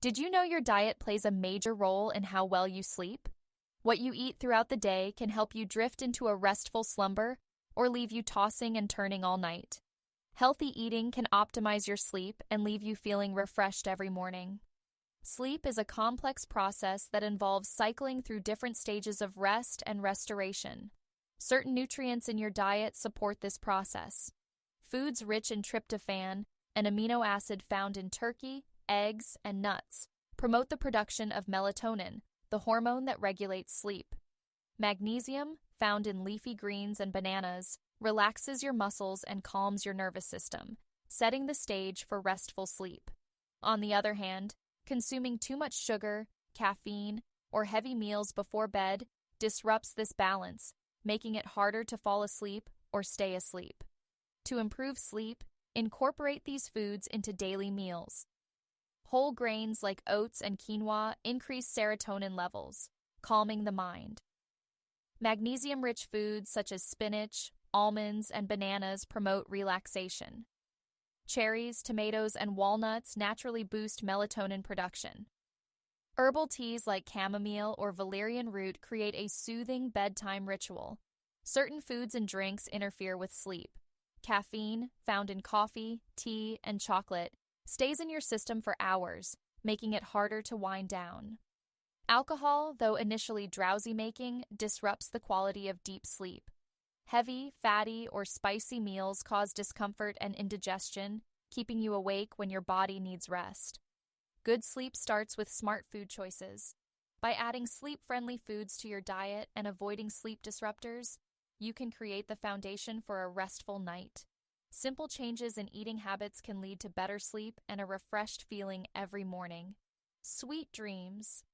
Did you know your diet plays a major role in how well you sleep? What you eat throughout the day can help you drift into a restful slumber or leave you tossing and turning all night. Healthy eating can optimize your sleep and leave you feeling refreshed every morning. Sleep is a complex process that involves cycling through different stages of rest and restoration. Certain nutrients in your diet support this process. Foods rich in tryptophan, an amino acid found in turkey, eggs, and nuts, promote the production of melatonin, the hormone that regulates sleep. Magnesium, found in leafy greens and bananas, relaxes your muscles and calms your nervous system, setting the stage for restful sleep. On the other hand, consuming too much sugar, caffeine, or heavy meals before bed disrupts this balance, making it harder to fall asleep or stay asleep. To improve sleep, incorporate these foods into daily meals. Whole grains like oats and quinoa increase serotonin levels, calming the mind. Magnesium-rich foods such as spinach, almonds, and bananas promote relaxation. Cherries, tomatoes, and walnuts naturally boost melatonin production. Herbal teas like chamomile or valerian root create a soothing bedtime ritual. Certain foods and drinks interfere with sleep. Caffeine, found in coffee, tea, and chocolate, stays in your system for hours, making it harder to wind down. Alcohol, though initially drowsy-making, disrupts the quality of deep sleep. Heavy, fatty, or spicy meals cause discomfort and indigestion, keeping you awake when your body needs rest. Good sleep starts with smart food choices. By adding sleep-friendly foods to your diet and avoiding sleep disruptors, you can create the foundation for a restful night. Simple changes in eating habits can lead to better sleep and a refreshed feeling every morning. Sweet dreams.